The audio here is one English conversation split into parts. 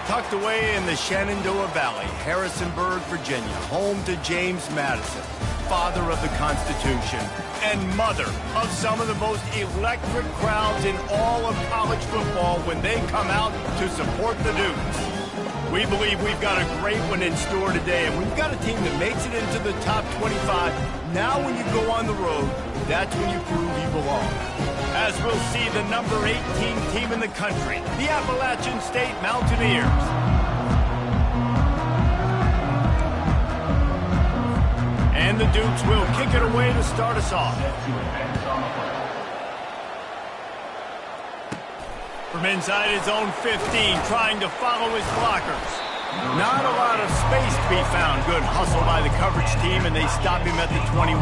tucked away in the Shenandoah Valley, Harrisonburg, Virginia, home to James Madison, father of the Constitution and mother of some of the most electric crowds in all of college football when they come out to support the Dukes. We believe we've got a great one in store today, and we've got a team that makes it into the top 25. Now when you go on the road, that's when you prove you belong. As we'll see the number 18 team in the country, the Appalachian State Mountaineers. And the Dukes will kick it away to start us off. From inside his own 15, trying to follow his blockers. Not a lot of space to be found. Good hustle by the coverage team, and they stop him at the 21.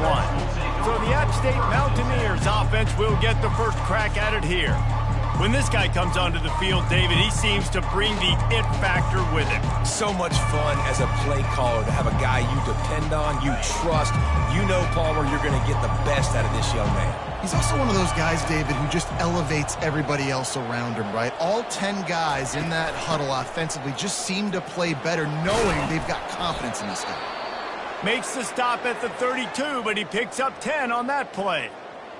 So the App State Mountaineers offense will get the first crack at it here. When this guy comes onto the field, David, he seems to bring the it factor with him. So much fun as a play caller to have a guy you depend on, you trust. You know, Palmer, you're going to get the best out of this young man. He's also one of those guys, David, who just elevates everybody else around him, right? All 10 guys in that huddle offensively just seem to play better knowing they've got confidence in this guy. Makes the stop at the 32, but he picks up 10 on that play.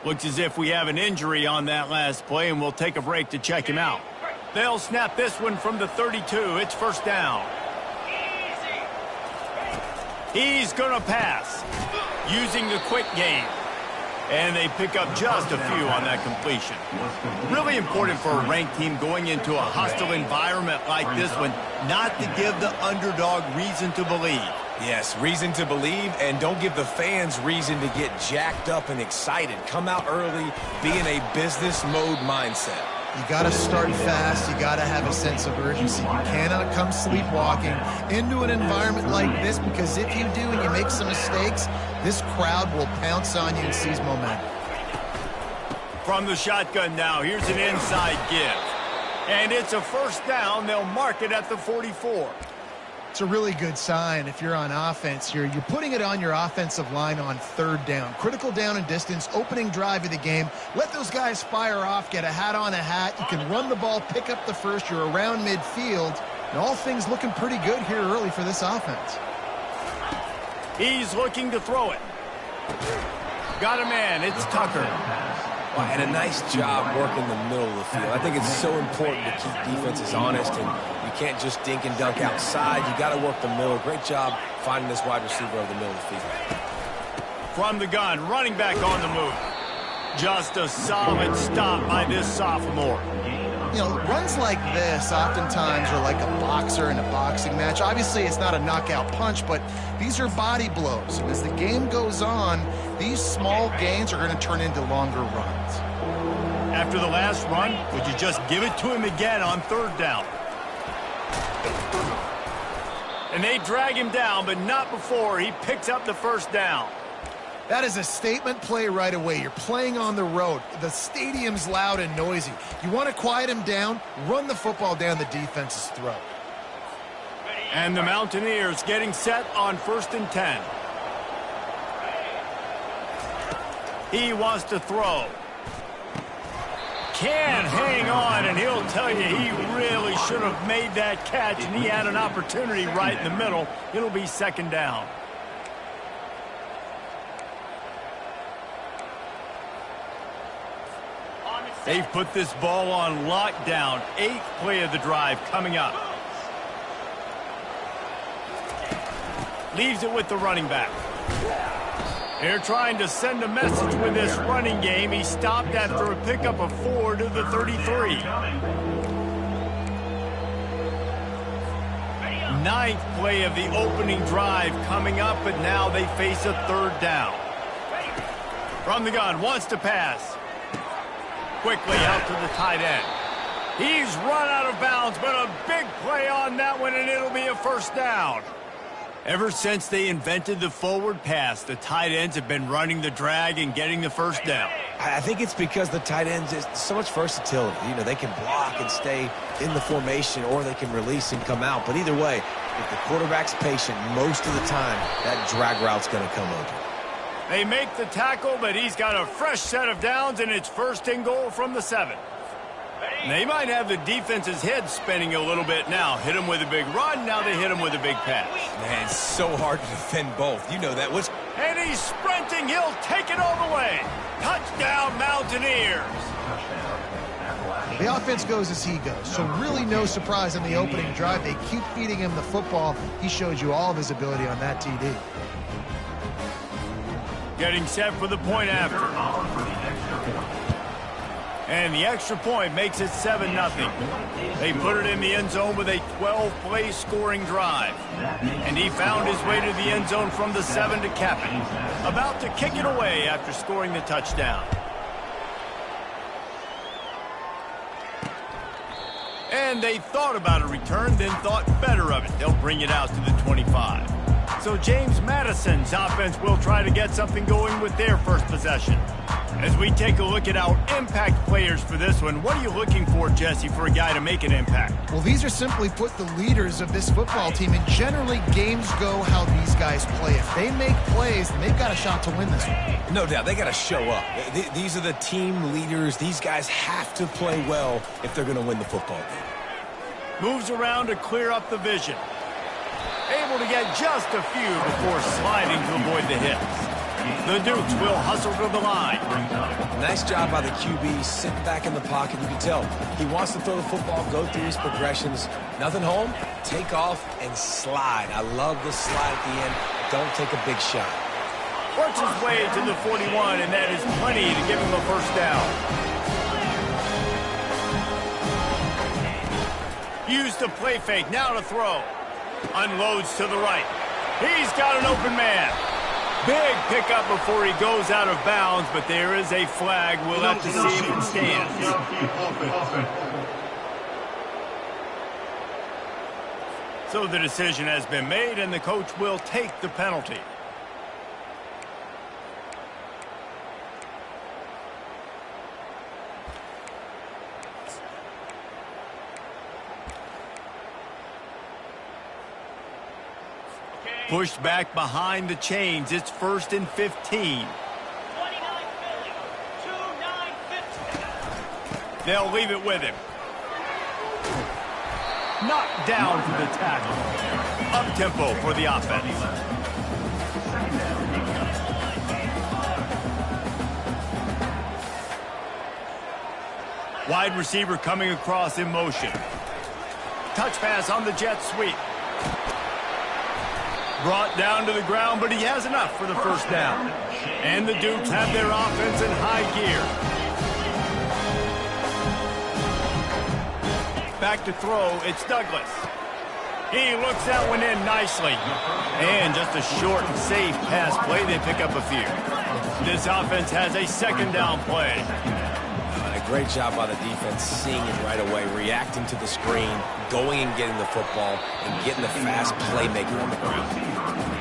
Looks as if we have an injury on that last play, and we'll take a break to check him out. They'll snap this one from the 32. It's first down. He's going to pass, using the quick game. And they pick up just a few on that completion. Really important for a ranked team going into a hostile environment like this one, not to give the underdog reason to believe. Yes, reason to believe, and don't give the fans reason to get jacked up and excited. Come out early, be in a business mode mindset. You got to start fast. You got to have a sense of urgency. You cannot come sleepwalking into an environment like this, because if you do and you make some mistakes, this crowd will pounce on you and seize momentum. From the shotgun now, here's an inside give. And it's a first down. They'll mark it at the 44. It's a really good sign if you're on offense here. You're putting it on your offensive line on third down. Critical down and distance, opening drive of the game. Let those guys fire off, get a hat on a hat. You can run the ball, pick up the first. You're around midfield. And all things looking pretty good here early for this offense. He's looking to throw it. Got a man. It's Tucker. Well, and a nice job working the middle of the field. I think it's so important to keep defenses honest, and you can't just dink and dunk outside. You got to work the middle. Great job finding this wide receiver over the middle of the field. From the gun, running back on the move. Just a solid stop by this sophomore. You know, runs like this oftentimes are like a boxer in a boxing match. Obviously, it's not a knockout punch, but these are body blows. As the game goes on, these small gains are going to turn into longer runs. After the last run, would you just give it to him again on third down? And they drag him down, but not before he picks up the first down. That is a statement play right away. You're playing on the road. The stadium's loud and noisy. You want to quiet him down, run the football down the defense's throat. And the Mountaineers getting set on 1st and 10. He wants to throw. Can't hang on, and he'll tell you he really should have made that catch, and he had an opportunity right in the middle. It'll be second down. They've put this ball on lockdown. 8th play of the drive coming up. Leaves it with the running back. They're trying to send a message with this running game. He stopped after a pickup of 4 to the 33. 9th play of the opening drive coming up, but now they face a third down. From the gun, wants to pass. Quickly out to the tight end. He's run out of bounds, but a big play on that one, and it'll be a first down. Ever since they invented the forward pass, the tight ends have been running the drag and getting the first down. I think it's because the tight ends is so much versatility. You know, they can block and stay in the formation, or they can release and come out. But either way, if the quarterback's patient, most of the time, that drag route's going to come open. They make the tackle, but he's got a fresh set of downs, and it's 1st and goal from the 7. They might have the defense's head spinning a little bit now. Hit them with a big run, now they hit them with a big pass. Man, it's so hard to defend both. You know that. And he's sprinting. He'll take it all the way. Touchdown, Mountaineers. The offense goes as he goes, so really no surprise on the opening drive. They keep feeding him the football. He showed you all of his ability on that TD. Getting set for the point after. And the extra point makes it 7-0. They put it in the end zone with a 12-play scoring drive. And he found his way to the end zone from the 7 to cap it. About to kick it away after scoring the touchdown. And they thought about a return, then thought better of it. They'll bring it out to the 25. So James Madison's offense will try to get something going with their first possession. As we take a look at our impact players for this one, what are you looking for, Jesse, for a guy to make an impact? Well, these are simply put the leaders of this football team, and generally games go how these guys play. If they make plays, then they've got a shot to win this one. No doubt, they got to show up. These are the team leaders. These guys have to play well if they're going to win the football game. Moves around to clear up the vision. Able to get just a few before sliding to avoid the hits. The Dukes will hustle to the line. Nice job by the QB, sitting back in the pocket. You can tell he wants to throw the football, go through his progressions. Nothing home, take off and slide. I love the slide at the end. Don't take a big shot. Works his way to the 41, and that is plenty to give him a first down. Used the play fake, now to throw. Unloads to the right. He's got an open man. Big pickup before he goes out of bounds, but there is a flag. We'll have to see if it stands. So the decision has been made, and the coach will take the penalty. Pushed back behind the chains. It's 1st and 15. They'll leave it with him. Knocked down for the tackle. Up-tempo for the offense. Wide receiver coming across in motion. Touch pass on the jet sweep. Brought down to the ground, but he has enough for the first down. And the Dukes have their offense in high gear. Back to throw, it's Douglas. He looks that one in nicely. And just a short and safe pass play, they pick up a few. This offense has a second down play. Great job by the defense, seeing it right away, reacting to the screen, going and getting the football, and getting the fast playmaker on the ground.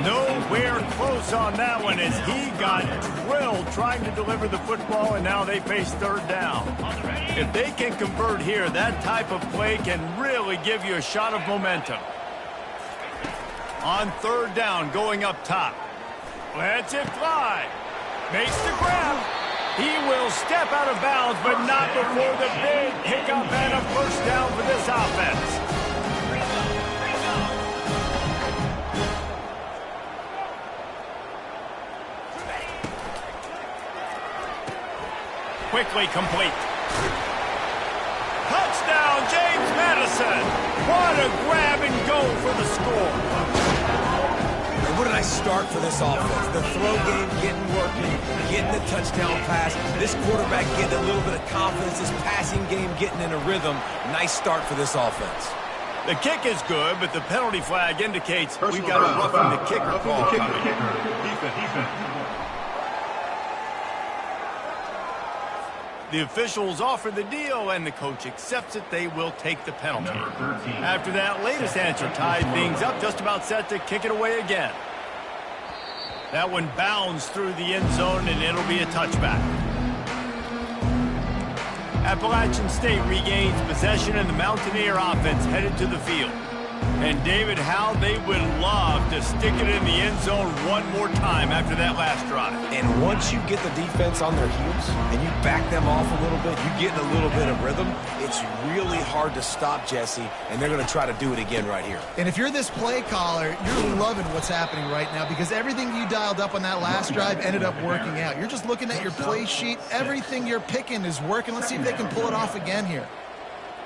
Nowhere close on that one as he got drilled trying to deliver the football, and now they face third down. If they can convert here, that type of play can really give you a shot of momentum. On third down, going up top. Lets it fly. Makes the grab. He will step out of bounds, but not before the big pickup and a first down for this offense. Quickly complete. Touchdown, James Madison. What a grab and go for the score. What did I start for this offense? The throw game getting working, getting the touchdown pass. This quarterback getting a little bit of confidence. This passing game getting in a rhythm. Nice start for this offense. The kick is good, but the penalty flag indicates we've got a roughing the kicker call coming. The officials offer the deal, and the coach accepts it. They will take the penalty. After that latest answer tied things up, just about set to kick it away again. That one bounds through the end zone, and it'll be a touchback. Appalachian State regains possession, and the Mountaineer offense headed to the field. And David, how they would love to stick it in the end zone one more time after that last drive. And once you get the defense on their heels and you back them off a little bit, you get in a little bit of rhythm, it's really hard to stop, Jesse, and they're going to try to do it again right here. And if you're this play caller, you're loving what's happening right now because everything you dialed up on that last drive ended up working out. You're just looking at your play sheet. Everything you're picking is working. Let's see if they can pull it off again here.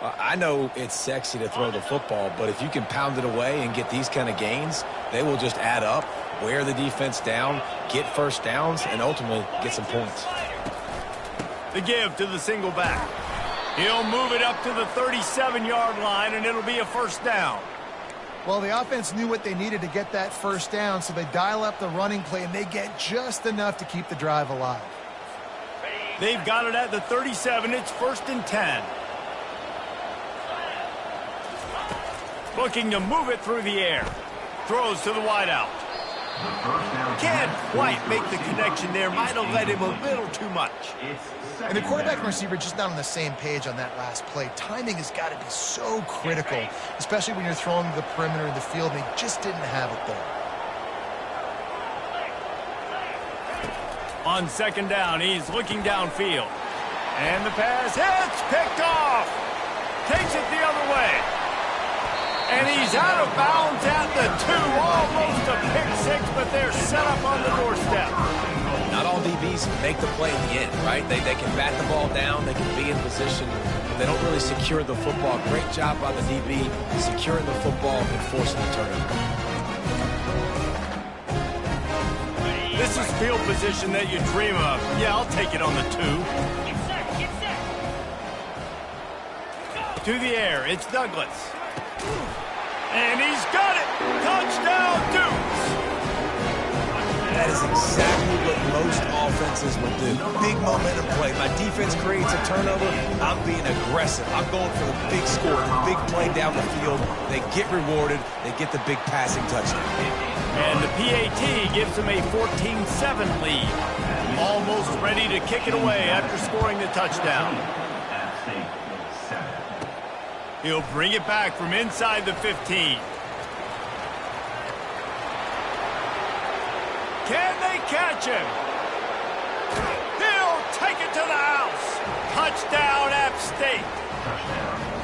I know it's sexy to throw the football, but if you can pound it away and get these kind of gains, they will just add up, wear the defense down, get first downs, and ultimately get some points. The give to the single back. He'll move it up to the 37-yard line, and it'll be a first down. Well, the offense knew what they needed to get that first down, so they dial up the running play, and they get just enough to keep the drive alive. They've got it at the 37. It's 1st and 10. Looking to move it through the air. Throws to the wideout. Can't quite make the connection there. Might have led him a little too much. And the quarterback and receiver just not on the same page on that last play. Timing has got to be so critical, especially when you're throwing to the perimeter of the field. They just didn't have it there. On 2nd down, he's looking downfield. And the pass hits, picked off. Takes it the other way. And he's out of bounds at the 2. Almost a pick-6, but they're set up on the doorstep. Not all DBs make the play in the end, right? They can bat the ball down, they can be in position, but they don't really secure the football. Great job by the DB securing the football and forcing the turnover. This is field position that you dream of. Yeah, I'll take it on the 2. To the air, it's Douglas. And he's got it! Touchdown, Dukes! That is exactly what most offenses will do. Big momentum play. My defense creates a turnover. I'm being aggressive. I'm going for the big score, the big play down the field. They get rewarded. They get the big passing touchdown. And the PAT gives them a 14-7 lead. Almost ready to kick it away after scoring the touchdown. He'll bring it back from inside the 15. Can they catch him? He'll take it to the house. Touchdown, App State.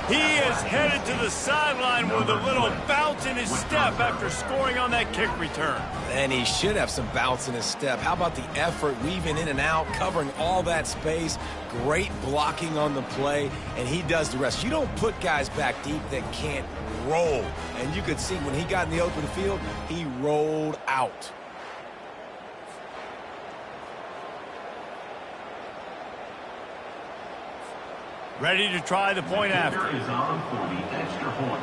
He is headed to the sideline with a little bounce in his step after scoring on that kick return. And he should have some bounce in his step. How about the effort, weaving in and out, covering all that space, great blocking on the play, and he does the rest. You don't put guys back deep that can't roll. And you could see when he got in the open field, he rolled out. Ready to try the point after. Is on for the extra point.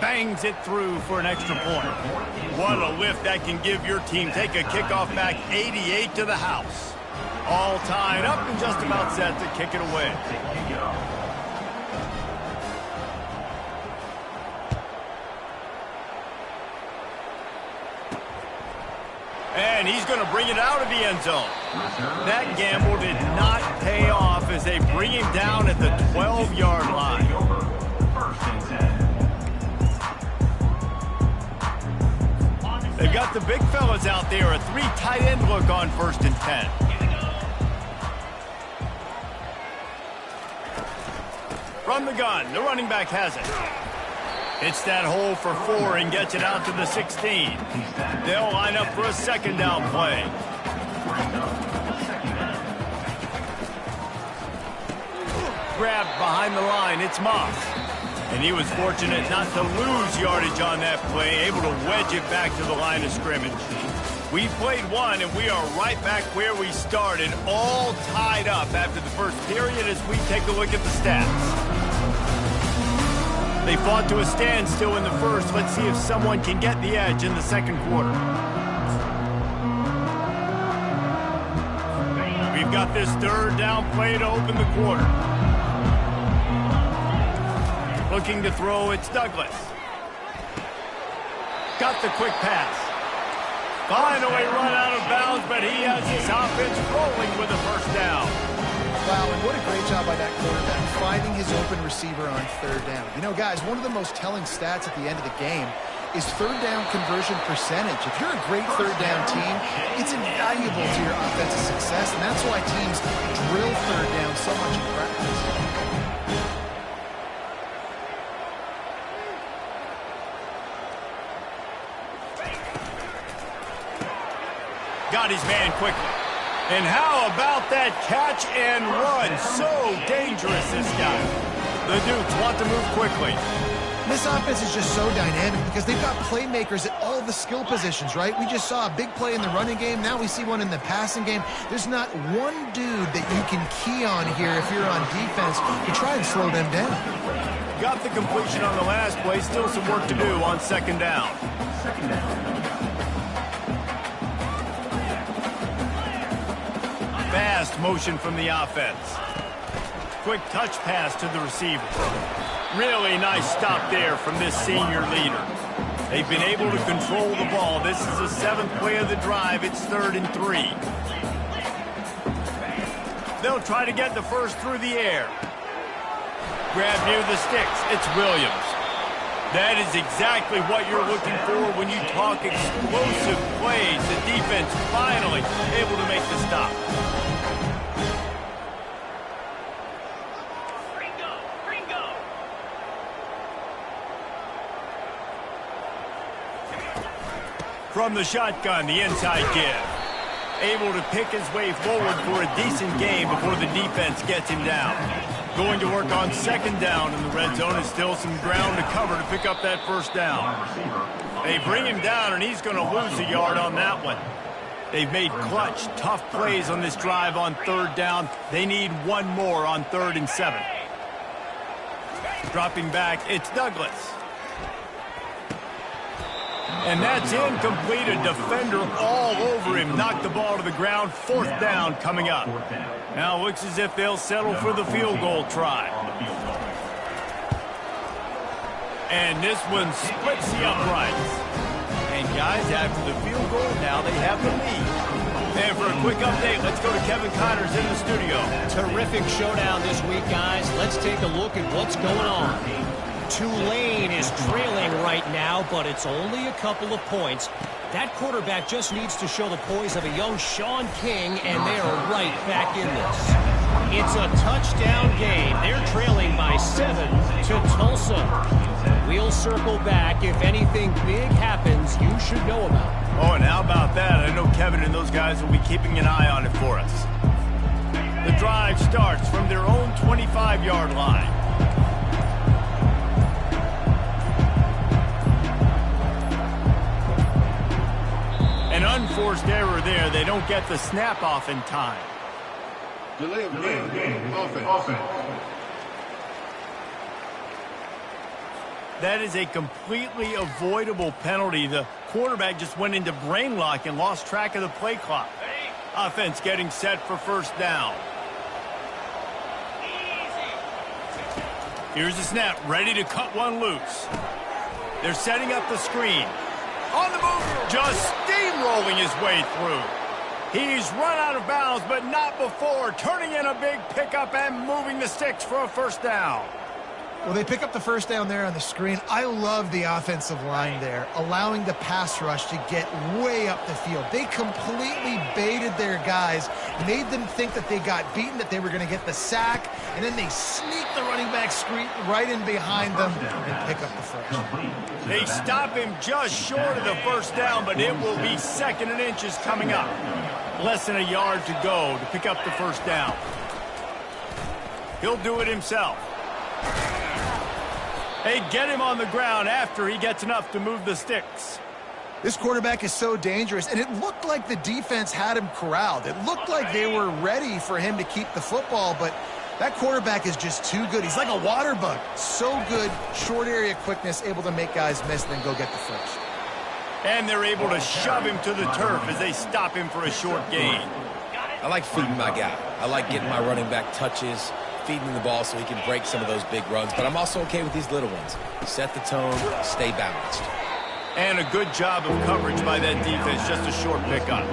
Bangs it through for an extra point. What a lift that can give your team. Take a kickoff back 88 to the house. All tied up and just about set to kick it away. And he's going to bring it out of the end zone. That gamble did not pay off as they bring him down at the 12-yard line. They've got the big fellas out there, a 3 tight end look on 1st and 10. From the gun, the running back has it. Hits that hole for 4 and gets it out to the 16. They'll line up for a 2nd down play. Grabbed behind the line, it's Moss. And he was fortunate not to lose yardage on that play, able to wedge it back to the line of scrimmage. We played one, and we are right back where we started, all tied up after the first period as we take a look at the stats. They fought to a standstill in the first. Let's see if someone can get the edge in the 2nd quarter. We've got this 3rd down play to open the quarter. Looking to throw, it's Douglas. Got the quick pass. Finally run out of bounds, but he has his offense rolling with a 1st down. Wow, and what a great job by that quarterback. finding his open receiver on third down. You know, guys, one of the most telling stats at the end of the game is third down conversion percentage. If you're a great third down team, it's invaluable to your offensive success, and that's why teams drill third down so much in practice. Got his man quickly. And how about that catch and run? So dangerous, this guy. The Dukes want to move quickly. This offense is just so dynamic because they've got playmakers at all the skill positions, right? We just saw a big play in the running game. Now we see one in the passing game. There's not one dude that you can key on here if you're on defense to try and slow them down. Got the completion on the last play. Still some work to do on second down. Fast motion from the offense. Quick touch pass to the receiver. Really nice stop there from this senior leader. They've been able to control the ball. This is the 7th play of the drive. It's 3rd and 3. They'll try to get the first through the air. Grab near the sticks. It's Williams. That is exactly what you're looking for when you talk explosive plays. The defense finally able to make the stop. From the shotgun, the inside give. Able to pick his way forward for a decent game before the defense gets him down. Going to work on second down in the red zone. Is still some ground to cover to pick up that first down. They bring him down, and he's going to lose a yard on that one. They've made clutch, tough plays on this drive on third down. They need one more on 3rd and 7. Dropping back, it's Douglas. And that's incomplete. A defender all over him. Knocked the ball to the ground. 4th down coming up. Now it looks as if they'll settle for the field goal try. And this one splits the uprights. And guys, after the field goal, now they have the lead. And for a quick update, let's go to Kevin Connors in the studio. Terrific showdown this week, guys. Let's take a look at what's going on. Tulane is trailing right now, but it's only a couple of points. That quarterback just needs to show the poise of a young Sean King, and they are right back in this. It's a touchdown game. They're trailing by 7 to Tulsa. We'll circle back. If anything big happens, you should know about it. Oh, and how about that? I know Kevin and those guys will be keeping an eye on it for us. The drive starts from their own 25-yard line. An unforced error there. They don't get the snap off in time. Delay of game. Offense. That is a completely avoidable penalty. The quarterback just went into brain lock and lost track of the play clock. Offense getting set for first down. Here's the snap, ready to cut one loose. They're setting up the screen. On the move, just steamrolling his way through. He's run out of bounds, but not before. Turning in a big pickup and moving the sticks for a first down. Well, they pick up the first down there on the screen. I love the offensive line there, allowing the pass rush to get way up the field. They completely baited their guys, made them think that they got beaten, that they were going to get the sack, and then they sneak the running back screen right in behind them and pick up the first. They stop him just short of the first down, but it will be 2nd and inches coming up. Less than a yard to go to pick up the first down. He'll do it himself. They get him on the ground after he gets enough to move the sticks. This quarterback is so dangerous, and it looked like the defense had him corralled. It looked like they were ready for him to keep the football, but that quarterback is just too good. He's like a water bug. So good, short area quickness, able to make guys miss and then go get the first. And they're able to shove him to the turf as they stop him for a short gain. I like feeding my guy. I like getting my running back touches, feeding him the ball so he can break some of those big runs. But I'm also okay with these little ones. Set the tone, stay balanced. And a good job of coverage by that defense, just a short pickup.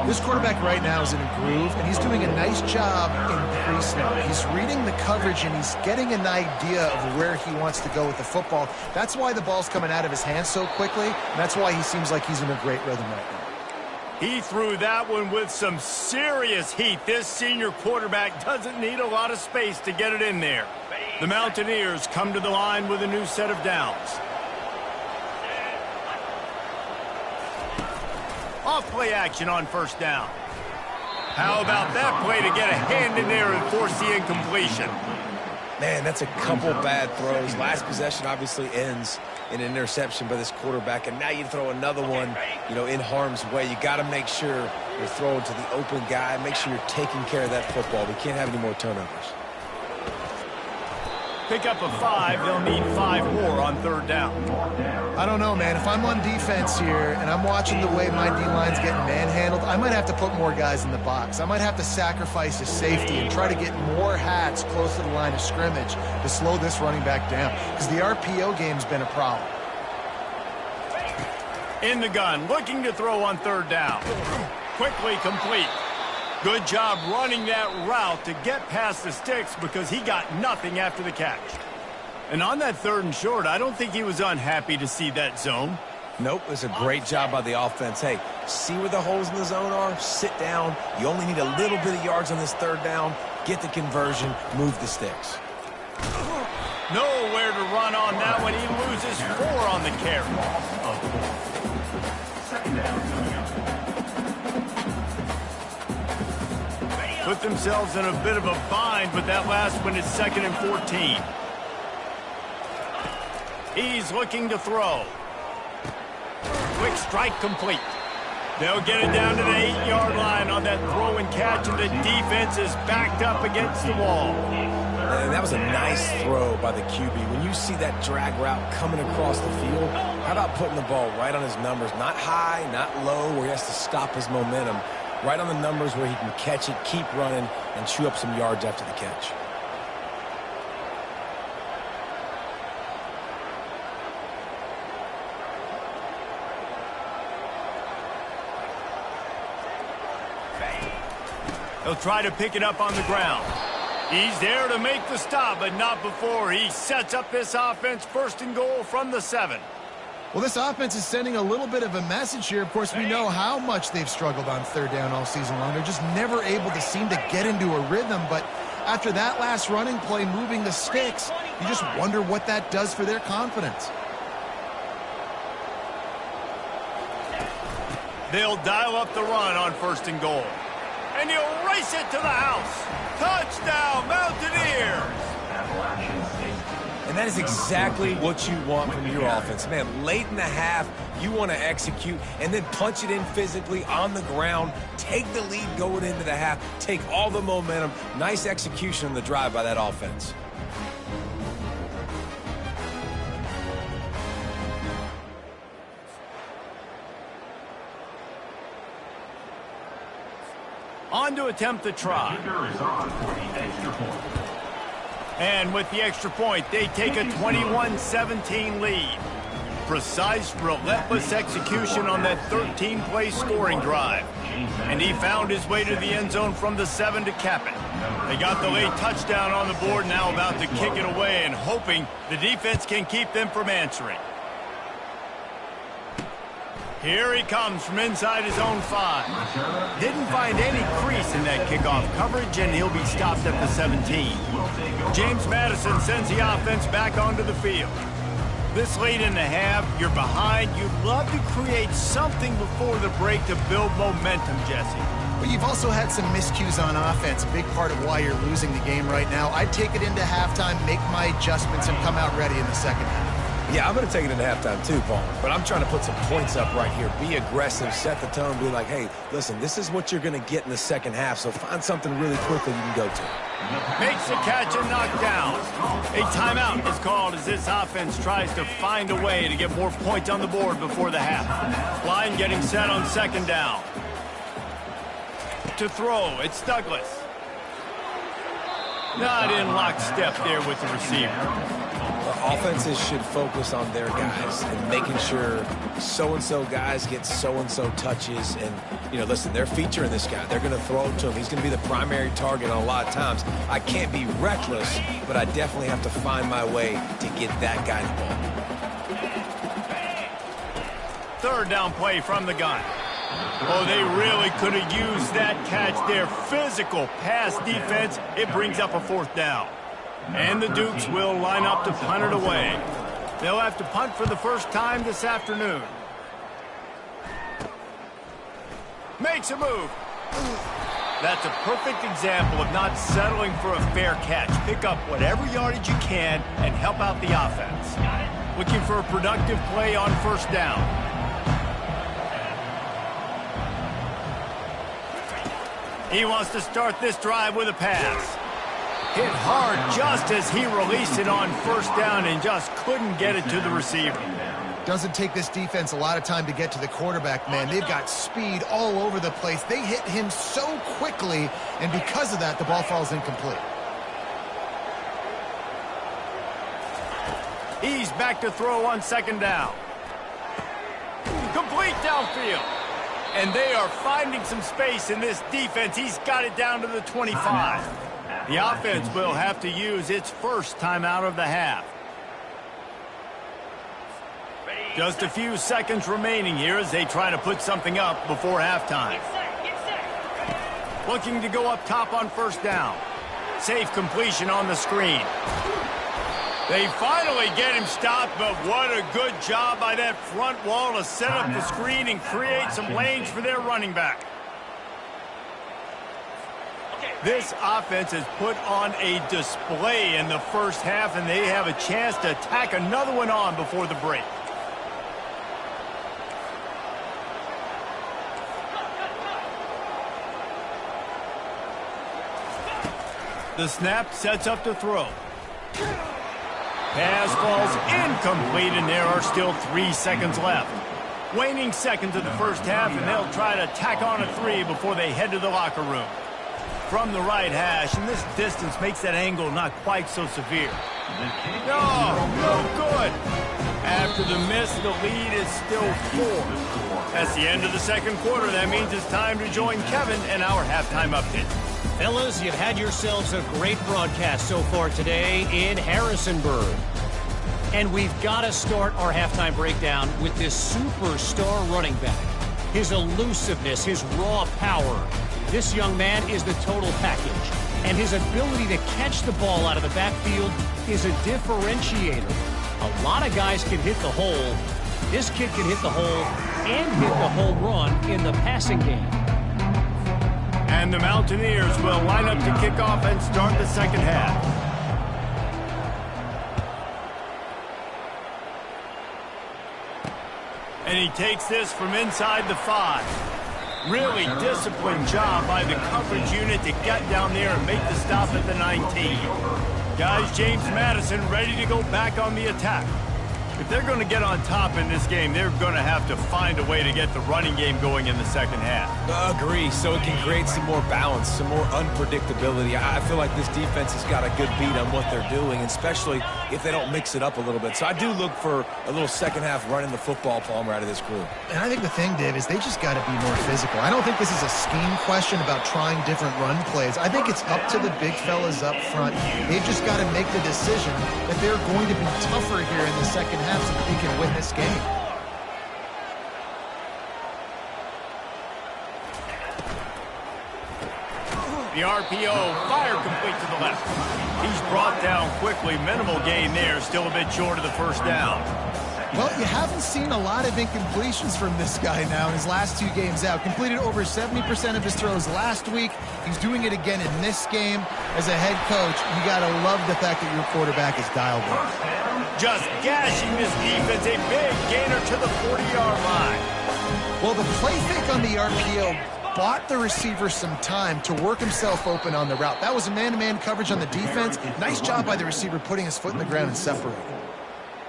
This quarterback right now is in a groove, and he's doing a nice job in pre-snap. He's reading the coverage, and he's getting an idea of where he wants to go with the football. That's why the ball's coming out of his hands so quickly, and that's why he seems like he's in a great rhythm right now. He threw that one with some serious heat. This senior quarterback doesn't need a lot of space to get it in there. The Mountaineers come to the line with a new set of downs. Off-play action on first down. How about that play to get a hand in there and force the incompletion? Man, that's a couple bad throws. Last possession obviously ends in an interception by this quarterback, and now you throw another one, in harm's way. You got to make sure you're throwing to the open guy. Make sure you're taking care of that football. We can't have any more turnovers. Pick up a 5. They'll need 5 more on third down. I don't know, man. If I'm on defense here and I'm watching the way my D-line's getting manhandled, I might have to put more guys in the box. I might have to sacrifice a safety and try to get more hats close to the line of scrimmage to slow this running back down, because the RPO game's been a problem. In the gun, looking to throw on third down. Quickly complete. Good job running that route to get past the sticks, because he got nothing after the catch. And on that 3rd and short, I don't think he was unhappy to see that zone. Nope, it was a great job by the offense. Hey, see where the holes in the zone are? Sit down. You only need a little bit of yards on this 3rd down. Get the conversion. Move the sticks. Nowhere to run on that one. He loses 4 on the carry. Second down. Put themselves in a bit of a bind, but that last one is 2nd and 14. He's looking to throw. Quick strike complete. They'll get it down to the 8-yard line on that throw and catch, and the defense is backed up against the wall. And that was a nice throw by the QB. When you see that drag route coming across the field, how about putting the ball right on his numbers? Not high, not low, where he has to stop his momentum. Right on the numbers where he can catch it, keep running, and chew up some yards after the catch. He'll try to pick it up on the ground. He's there to make the stop, but not before he sets up this offense 1st and goal from the 7. Well, this offense is sending a little bit of a message here. Of course, we know how much they've struggled on 3rd down all season long. They're just never able to seem to get into a rhythm. But after that last running play, moving the sticks, you just wonder what that does for their confidence. They'll dial up the run on 1st and goal. And he'll race it to the house. Touchdown, Mountaineers! And that is exactly what you want from your offense. Man, late in the half, you want to execute and then punch it in physically on the ground. Take the lead going into the half. Take all the momentum. Nice execution on the drive by that offense. On to attempt the try. And with the extra point, they take a 21-17 lead. Precise, relentless execution on that 13-play scoring drive. And he found his way to the end zone from the 7 to cap it. They got the late touchdown on the board, now about to kick it away and hoping the defense can keep them from answering. Here he comes from inside his own 5. Didn't find any crease in that kickoff coverage, and he'll be stopped at the 17. James Madison sends the offense back onto the field. This late in the half, you're behind. You'd love to create something before the break to build momentum, Jesse. But you've also had some miscues on offense, a big part of why you're losing the game right now. I'd take it into halftime, make my adjustments, and come out ready in the second half. Yeah, I'm going to take it into halftime too, Paul. But I'm trying to put some points up right here. Be aggressive, set the tone, be like, hey, listen, this is what you're going to get in the second half, so find something really quickly you can go to. Makes the catch and knocked down. A timeout is called as this offense tries to find a way to get more points on the board before the half. Line getting set on 2nd down. To throw, it's Douglas. Not in lockstep there with the receiver. Offenses should focus on their guys and making sure so-and-so guys get so-and-so touches. And, you know, listen, they're featuring this guy. They're going to throw it to him. He's going to be the primary target on a lot of times. I can't be reckless, but I definitely have to find my way to get that guy the ball. Third down play from the gun. Oh, they really could have used that catch there. Physical pass defense. It brings up a fourth down. And the Dukes will line up to punt it away. They'll have to punt for the first time this afternoon. Makes a move. That's a perfect example of not settling for a fair catch. Pick up whatever yardage you can and help out the offense. Looking for a productive play on first down. He wants to start this drive with a pass. Hit hard just as he released it on first down and just couldn't get it to the receiver. Doesn't take this defense a lot of time to get to the quarterback, man. They've got speed all over the place. They hit him so quickly, and because of that, the ball falls incomplete. He's back to throw on second down. Complete downfield. And they are finding some space in this defense. He's got it down to the 25. The offense will have to use its first timeout of the half. Just a few seconds remaining here as they try to put something up before halftime. Looking to go up top on first down. Safe completion on the screen. They finally get him stopped, but what a good job by that front wall to set up the screen and create some lanes for their running back. This offense has put on a display in the first half, and they have a chance to tack another one on before the break. The snap sets up to throw. Pass falls incomplete, and there are still 3 seconds left. Waning seconds of the first half, and they'll try to tack on a 3 before they head to the locker room. From the right hash, and this distance makes that angle not quite so severe. No good. After the miss, the lead is still 4. That's the end of the second quarter. That means it's time to join Kevin and our halftime update. Fellas, you've had yourselves a great broadcast so far today in Harrisonburg. And we've got to start our halftime breakdown with this superstar running back. His elusiveness, his raw power. This young man is the total package. And his ability to catch the ball out of the backfield is a differentiator. A lot of guys can hit the hole. This kid can hit the hole and hit the home run in the passing game. And the Mountaineers will line up to kick off and start the second half. And he takes this from inside the 5. Really disciplined job by the coverage unit to get down there and make the stop at the 19. Guys, James Madison ready to go back on the attack. If they're going to get on top in this game, they're going to have to find a way to get the running game going in the second half. Agree, so it can create some more balance, some more unpredictability. I feel like this defense has got a good beat on what they're doing, especially if they don't mix it up a little bit. So I do look for a little second half running the football, Palmer, out of this group. And I think the thing, Dave, is they just got to be more physical. I don't think this is a scheme question about trying different run plays. I think it's up to the big fellas up front. They've just got to make the decision that they're going to be tougher here in the second half so that they can win this game. The RPO, fire complete to the left. He's brought down quickly. Minimal gain there. Still a bit short of the first down. Well, you haven't seen a lot of incompletions from this guy now in his last 2 games out. Completed over 70% of his throws last week. He's doing it again in this game. As a head coach, you got to love the fact that your quarterback is dialed in. Just gashing this defense. A big gainer to the 40-yard line. Well, the play fake on the RPO bought the receiver some time to work himself open on the route. That was a man-to-man coverage on the defense. Nice job by the receiver putting his foot in the ground and separating.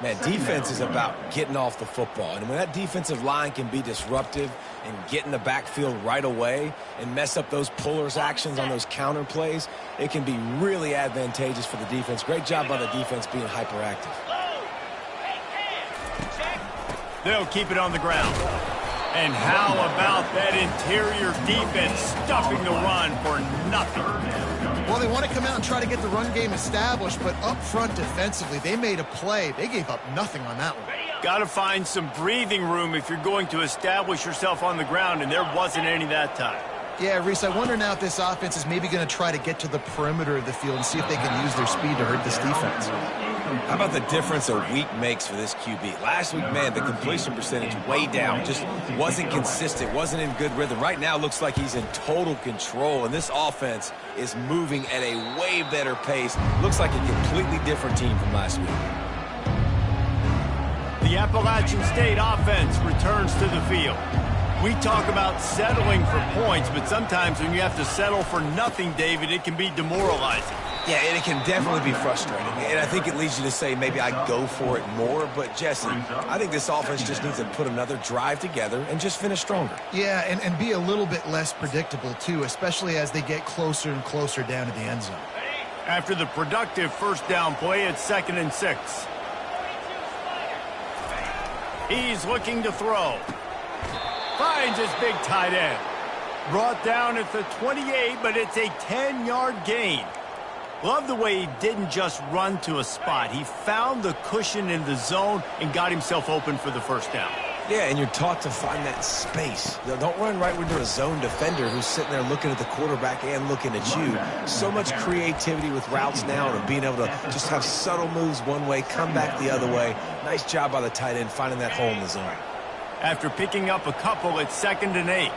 Man, defense is about getting off the football. And when that defensive line can be disruptive and get in the backfield right away and mess up those pullers actions on those counter plays, it can be really advantageous for the defense. Great job by the defense being hyperactive. They'll keep it on the ground. And how about that interior defense stuffing the run for nothing? Well, they want to come out and try to get the run game established, but up front defensively, they made a play. They gave up nothing on that one. Got to find some breathing room if you're going to establish yourself on the ground, and there wasn't any that time. Yeah, Reese, I wonder now if this offense is maybe going to try to get to the perimeter of the field and see if they can use their speed to hurt this defense. How about the difference a week makes for this QB? Last week, man, the completion percentage way down. Just wasn't consistent, wasn't in good rhythm. Right now, looks like he's in total control, and this offense is moving at a way better pace. Looks like a completely different team from last week. The Appalachian State offense returns to the field. We talk about settling for points, but sometimes when you have to settle for nothing, David, it can be demoralizing. Yeah, and it can definitely be frustrating. And I think it leads you to say maybe I go for it more. But, Jesse, I think this offense just needs to put another drive together and just finish stronger. Yeah, and be a little bit less predictable, too, especially as they get closer and closer down to the end zone. After the productive first down play, it's 2nd and 6. He's looking to throw. Finds his big tight end. Brought down at the 28, but it's a 10-yard gain. Love the way he didn't just run to a spot. He found the cushion in the zone and got himself open for the first down. Yeah, and you're taught to find that space. Don't run right into a zone defender who's sitting there looking at the quarterback and looking at you. So much creativity with routes now and being able to just have subtle moves one way, come back the other way. Nice job by the tight end finding that hole in the zone. After picking up a couple, it's 2nd and 8.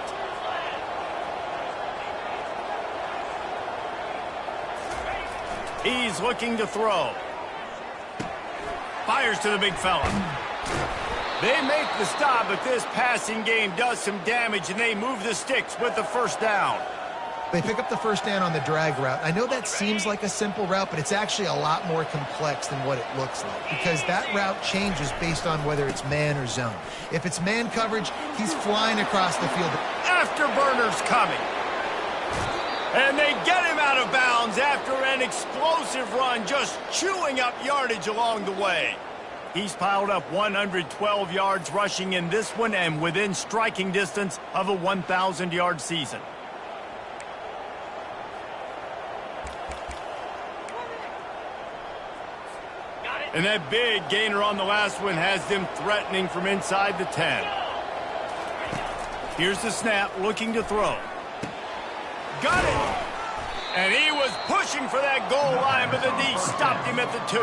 He's looking to throw. Fires to the big fella. They make the stop, but this passing game does some damage, and they move the sticks with the first down. They pick up the first down on the drag route. I know that seems like a simple route, but it's actually a lot more complex than what it looks like because that route changes based on whether it's man or zone. If it's man coverage, he's flying across the field. Afterburner's coming. And they get him out of bounds after an explosive run, just chewing up yardage along the way. He's piled up 112 yards rushing in this one and within striking distance of a 1,000-yard season. And that big gainer on the last one has them threatening from inside the 10. Here's the snap, looking to throw. Got it! And he was pushing for that goal line, but the D stopped him at the 2.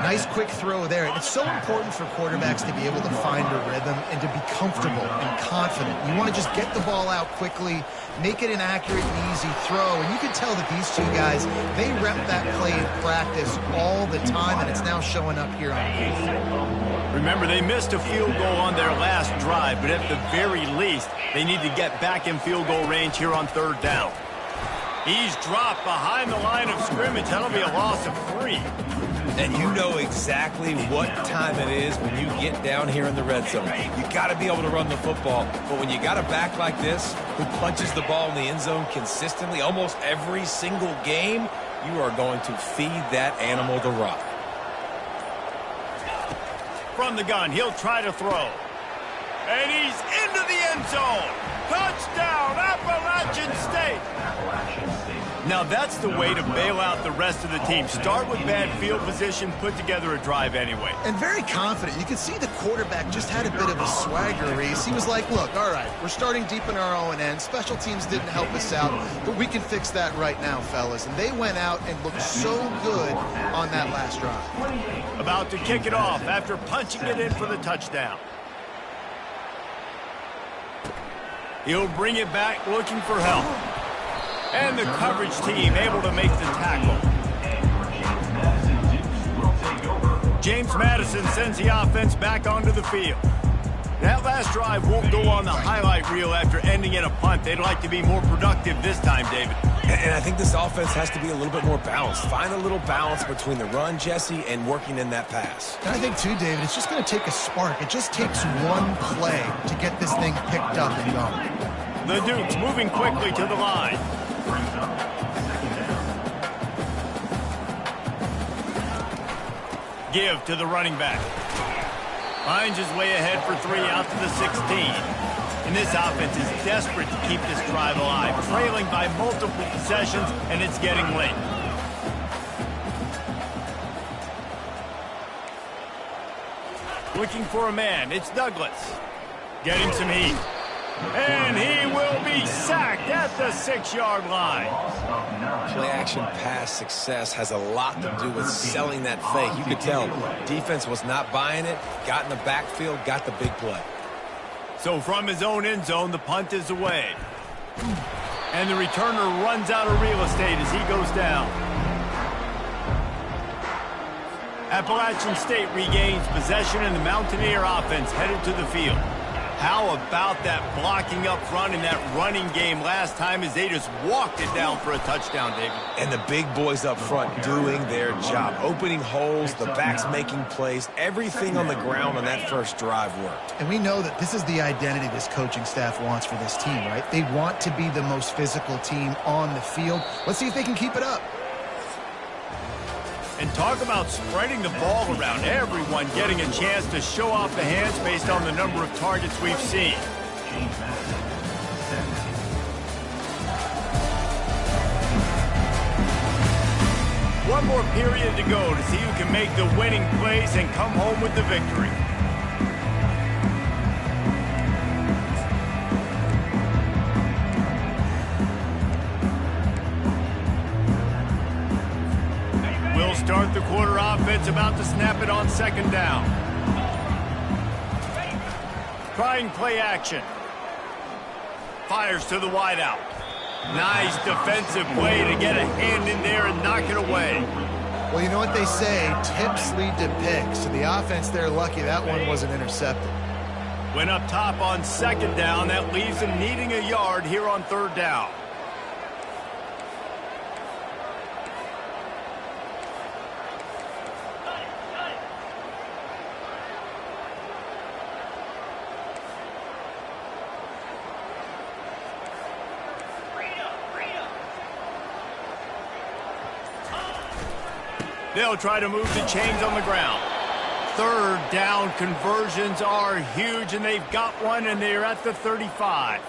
Nice quick throw there. It's so important for quarterbacks to be able to find a rhythm and to be comfortable and confident. You want to just get the ball out quickly, make it an accurate and easy throw. And you can tell that these two guys, they rep that play in practice all the time, and it's now showing up here on field. Remember, they missed a field goal on their last drive, but at the very least, they need to get back in field goal range here on 3rd down. He's dropped behind the line of scrimmage. That'll be a loss of 3. And you know exactly what time it is when you get down here in the red zone. You got to be able to run the football. But when you got a back like this who punches the ball in the end zone consistently almost every single game, you are going to feed that animal the rock. From the gun, he'll try to throw. And he's into the end zone. Touchdown, Appalachian State. Now that's the way to bail out the rest of the team. Start with bad field position, put together a drive anyway. And very confident. You can see the quarterback just had a bit of a swagger, Reese. He was like, look, all right, we're starting deep in our own end. Special teams didn't help us out, but we can fix that right now, fellas. And they went out and looked so good on that last drive. About to kick it off after punching it in for the touchdown. He'll bring it back looking for help. And the coverage team able to make the tackle. James Madison sends the offense back onto the field. That last drive won't go on the highlight reel after ending in a punt. They'd like to be more productive this time, David. And I think this offense has to be a little bit more balanced. Find a little balance between the run, Jesse, and working in that pass. And I think, too, David, it's just going to take a spark. It just takes one play to get this thing picked up and going. The Dukes moving quickly to the line. Give to the running back. Finds his way ahead for 3 out to the 16. And this offense is desperate to keep this drive alive, trailing by multiple possessions, and it's getting late. Looking for a man, it's Douglas. Getting some heat. And he will be sacked at the 6-yard line. Play-action pass success has a lot to do with selling that fake. You could tell defense was not buying it, got in the backfield, got the big play. So from his own end zone, the punt is away. And the returner runs out of real estate as he goes down. Appalachian State regains possession, and the Mountaineer offense headed to the field. How about that blocking up front in that running game last time as they just walked it down for a touchdown, David? And the big boys up front doing their job. Opening holes, the backs making plays. Everything on the ground on that first drive worked. And we know that this is the identity this coaching staff wants for this team, right? They want to be the most physical team on the field. Let's see if they can keep it up. And talk about spreading the ball around. Everyone getting a chance to show off the hands based on the number of targets we've seen. One more period to go to see who can make the winning plays and come home with the victory. Start the quarter offense, about to snap it on 2nd down. Trying play action. Fires to the wideout. Nice defensive play to get a hand in there and knock it away. Well, you know what they say, tips lead to picks. So the offense, they're lucky that one wasn't intercepted. Went up top on 2nd down. That leaves them needing a yard here on 3rd down. They'll try to move the chains on the ground. 3rd down conversions are huge, and they've got one, and they're at the 35.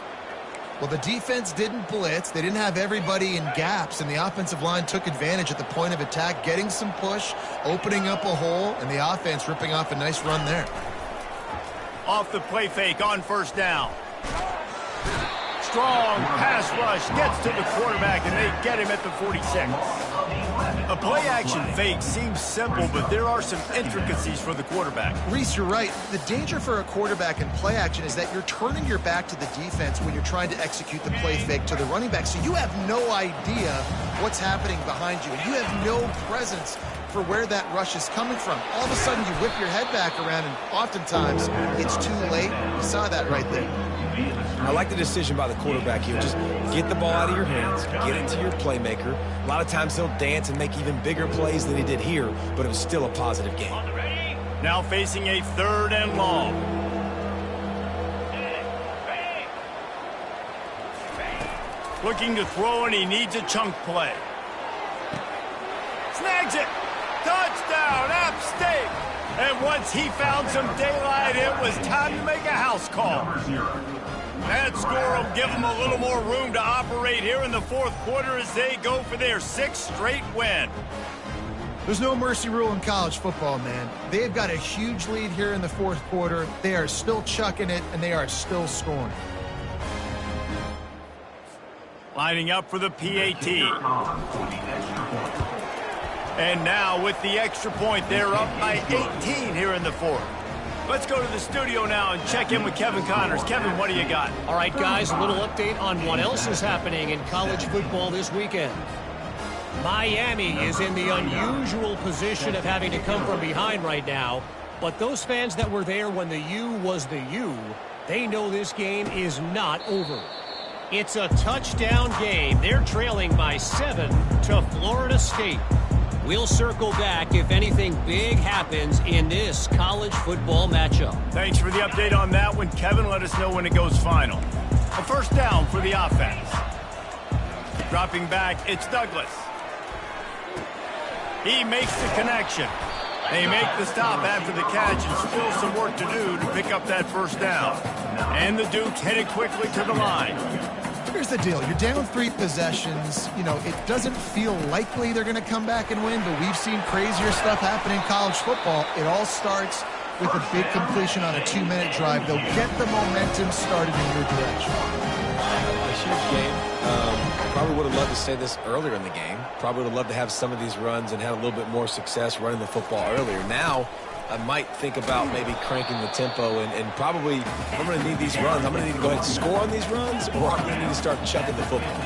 Well, the defense didn't blitz. They didn't have everybody in gaps, and the offensive line took advantage at the point of attack, getting some push, opening up a hole, and the offense ripping off a nice run there. Off the play fake on 1st down. Strong pass rush gets to the quarterback, and they get him at the 46. A play-action fake seems simple, but there are some intricacies for the quarterback. Reese, you're right. The danger for a quarterback in play-action is that you're turning your back to the defense when you're trying to execute the play fake to the running back, so you have no idea what's happening behind you, and you have no presence for where that rush is coming from. All of a sudden, you whip your head back around, and oftentimes, it's too late. You saw that right there. I like the decision by the quarterback here. Just get the ball out of your hands, get it to your playmaker. A lot of times he'll dance and make even bigger plays than he did here, but it was still a positive game. Now facing a 3rd and long. Looking to throw, and he needs a chunk play. Snags it. Touchdown, App State. And once he found some daylight, it was time to make a house call. That score will give them a little more room to operate here in the 4th quarter as they go for their 6th straight win. There's no mercy rule in college football, man. They've got a huge lead here in the 4th quarter. They are still chucking it, and they are still scoring. Lining up for the PAT. And now with the extra point, they're up by 18 here in the 4th. Let's go to the studio now and check in with Kevin Connors. Kevin, what do you got? All right, guys, a little update on what else is happening in college football this weekend. Miami is in the unusual position of having to come from behind right now. But those fans that were there when the U was the U, they know this game is not over. It's a touchdown game. They're trailing by 7 to Florida State. We'll circle back if anything big happens in this college football matchup. Thanks for the update on that one, Kevin. Let us know when it goes final. A first down for the offense. Dropping back, it's Douglas. He makes the connection. They make the stop after the catch, and still some work to do to pick up that first down. And the Dukes headed quickly to the line. Here's the deal. You're down 3 possessions. You know, it doesn't feel likely they're going to come back and win, but we've seen crazier stuff happen in college football. It all starts with a big completion on a 2-minute drive. They'll get the momentum started in your direction. A huge game. Probably would have loved to say this earlier in the game. Probably would have loved to have some of these runs and have a little bit more success running the football earlier. Now, I might think about maybe cranking the tempo and probably, if I'm going to need these runs, I'm going to need to go ahead and score on these runs, or I'm going to need to start chucking the football.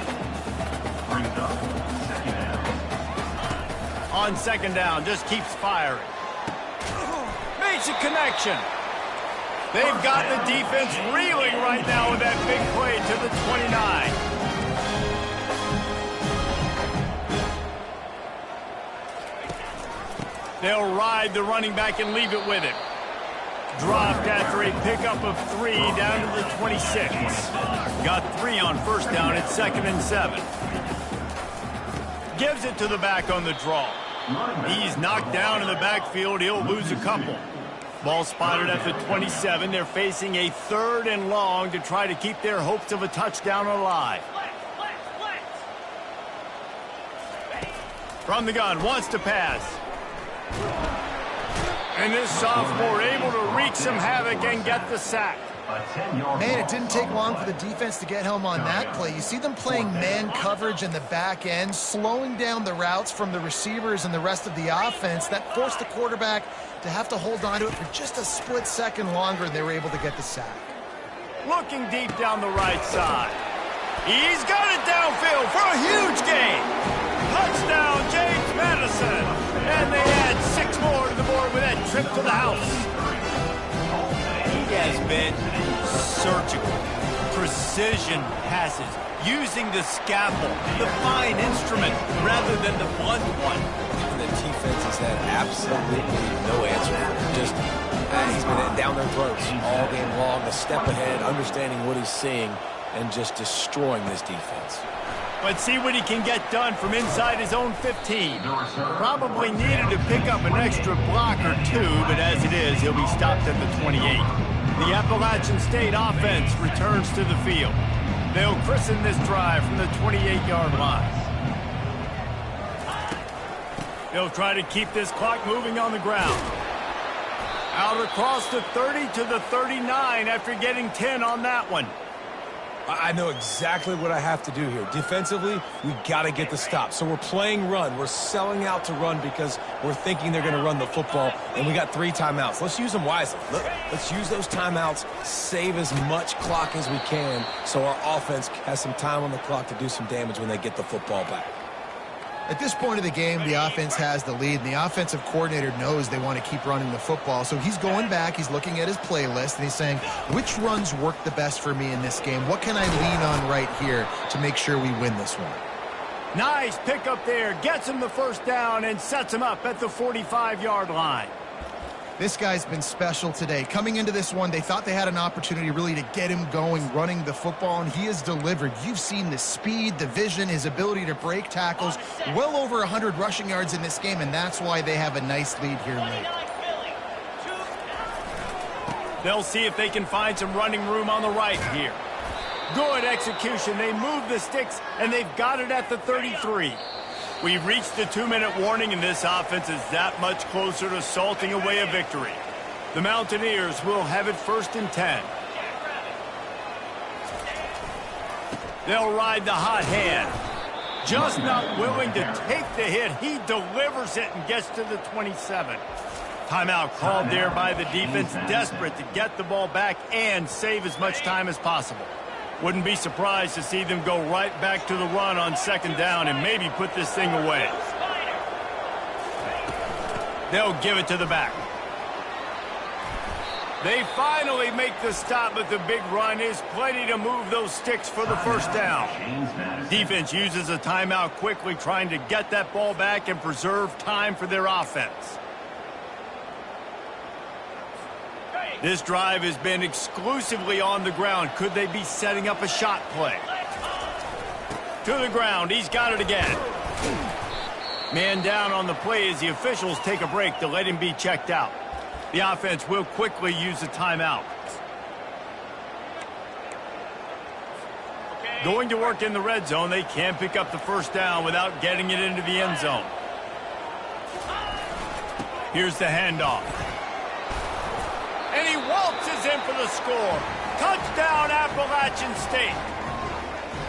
On second down, just keeps firing. Makes a connection. They've got the defense reeling right now with that big play to the 29. They'll ride the running back and leave it with him. Dropped after a pickup of 3 down to the 26. Got 3 on first down at 2nd and 7. Gives it to the back on the draw. He's knocked down in the backfield. He'll lose a couple. Ball spotted at the 27. They're facing a 3rd and long to try to keep their hopes of a touchdown alive. From the gun, wants to pass. And this sophomore able to wreak some havoc and get the sack. Man, it didn't take long for the defense to get home on that play. You see them playing man coverage in the back end, slowing down the routes from the receivers and the rest of the offense. That forced the quarterback to have to hold on to it for just a split second longer, and they were able to get the sack. Looking deep down the right side. He's got it downfield for a huge gain. Touchdown, James Madison. And they add 6 more to the board with that trip to the house. He has been surgical. Precision passes. Using the scalpel, the fine instrument, rather than the blunt one. And the defense has had absolutely no answer. Just, he's been down their throats all game long, a step ahead, understanding what he's seeing, and just destroying this defense. Let's see what he can get done from inside his own 15. Probably needed to pick up an extra block or 2, but as it is, he'll be stopped at the 28. The Appalachian State offense returns to the field. They'll christen this drive from the 28-yard line. They'll try to keep this clock moving on the ground. Out across the 30 to the 39 after getting 10 on that one. I know exactly what I have to do here. Defensively, we got to get the stop. So we're playing run. We're selling out to run because we're thinking they're going to run the football, and we got 3 timeouts. Let's use them wisely. Let's use those timeouts, save as much clock as we can so our offense has some time on the clock to do some damage when they get the football back. At this point of the game, the offense has the lead, and the offensive coordinator knows they want to keep running the football. So he's going back, he's looking at his playlist, and he's saying, which runs work the best for me in this game? What can I lean on right here to make sure we win this one? Nice pick up there. Gets him the first down and sets him up at the 45-yard line. This guy's been special today. Coming into this one, they thought they had an opportunity really to get him going, running the football, and he has delivered. You've seen the speed, the vision, his ability to break tackles. Well over 100 rushing yards in this game, and that's why they have a nice lead here late. They'll see if they can find some running room on the right here. Good execution. They move the sticks, and they've got it at the 33. We've reached the 2-minute warning, and this offense is that much closer to salting away a victory. The Mountaineers will have it 1st and 10. They'll ride the hot hand. Just not willing to take the hit. He delivers it and gets to the 27. Timeout called there by the defense, desperate to get the ball back and save as much time as possible. Wouldn't be surprised to see them go right back to the run on 2nd down and maybe put this thing away. They'll give it to the back. They finally make the stop, but the big run is plenty to move those sticks for the first down. Defense uses a timeout quickly, trying to get that ball back and preserve time for their offense. This drive has been exclusively on the ground. Could they be setting up a shot play? To the ground. He's got it again. Man down on the play as the officials take a break to let him be checked out. The offense will quickly use a timeout. Going to work in the red zone. They can't pick up the first down without getting it into the end zone. Here's the handoff. And he waltzes in for the score. Touchdown, Appalachian State.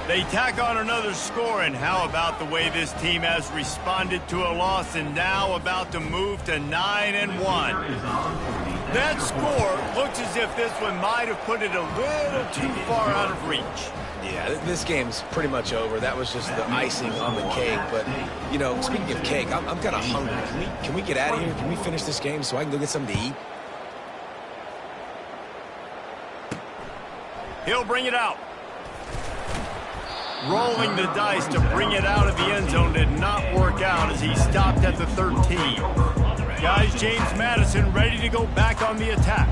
They tack on another score, and how about the way this team has responded to a loss and now about to move to 9-1. That score looks as if this one might have put it a little too far out of reach. Yeah, this game's pretty much over. That was just the icing on the cake. But, you know, speaking of cake, I'm kind of hungry. Can we get out of here? Can we finish this game so I can go get something to eat? He'll bring it out. Rolling the dice to bring it out of the end zone did not work out as he stopped at the 13. Guys, James Madison ready to go back on the attack.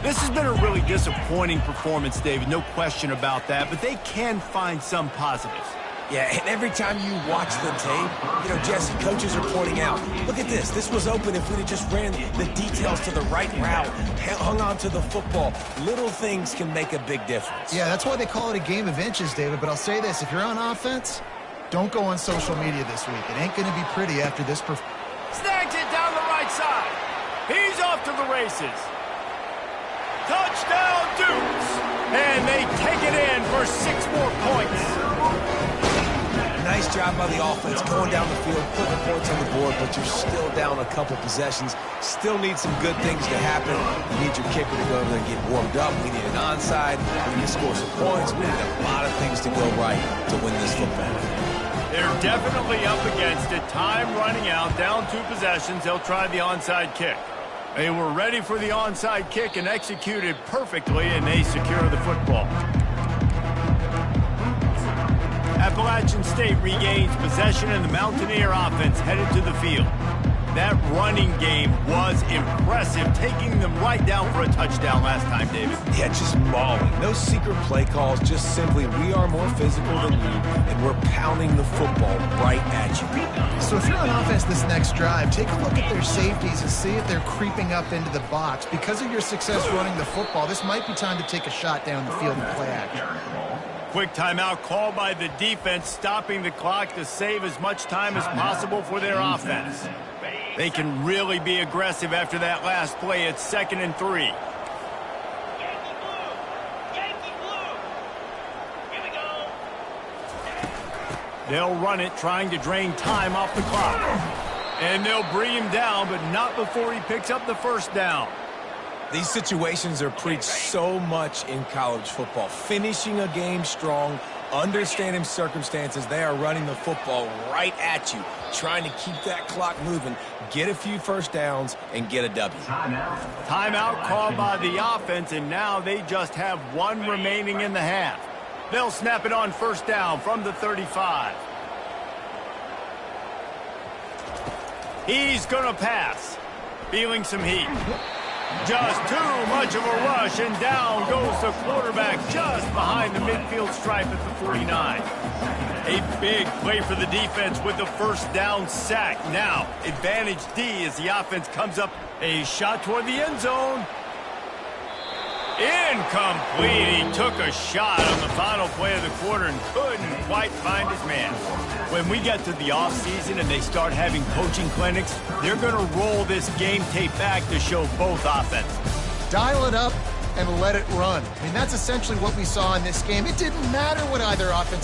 This has been a really disappointing performance, David, no question about that, but they can find some positives. Yeah, and every time you watch the tape, you know, Jesse, coaches are pointing out, look at this. This was open if we'd have just ran the details to the right route, hung on to the football. Little things can make a big difference. Yeah, that's why they call it a game of inches, David. But I'll say this, if you're on offense, don't go on social media this week. It ain't going to be pretty after this performance. Snags it down the right side. He's off to the races. Touchdown, Dukes! And they take it in for 6 more points. Nice job by the offense going down the field, putting points on the board, but you're still down a couple possessions. Still need some good things to happen. You need your kicker to go over there and get warmed up. We need an onside. We need to score some points. We need a lot of things to go right to win this football. They're definitely up against it. Time running out, down 2 possessions. They'll try the onside kick. They were ready for the onside kick and executed perfectly, and they secure the football. Appalachian State regains possession, and the Mountaineer offense headed to the field. That running game was impressive, taking them right down for a touchdown last time, David. Yeah, just mauling. No secret play calls, just simply we are more physical than you, and we're pounding the football right at you. So if you're on offense this next drive, take a look at their safeties and see if they're creeping up into the box. Because of your success running the football, this might be time to take a shot down the field and play action. Quick timeout called by the defense, stopping the clock to save as much time as possible for their offense. They can really be aggressive after that last play. It's 2nd and 3. Yankee blue. Here we go. They'll run it, trying to drain time off the clock. And they'll bring him down, but not before he picks up the first down. These situations are preached so much in college football. Finishing a game strong, understanding circumstances. They are running the football right at you, trying to keep that clock moving, get a few first downs, and get a W. Timeout called by the offense, and now they just have 1 remaining in the half. They'll snap it on first down from the 35. He's going to pass. Feeling some heat. Just too much of a rush, and down goes the quarterback just behind the midfield stripe at the 49. A big play for the defense with the first down sack. Now, advantage D as the offense comes up. A shot toward the end zone. Incomplete. He took a shot on the final play of the quarter and couldn't quite find his man. When we get to the offseason and they start having coaching clinics, they're going to roll this game tape back to show both offenses. Dial it up and let it run. I mean, that's essentially what we saw in this game. It didn't matter what either offensive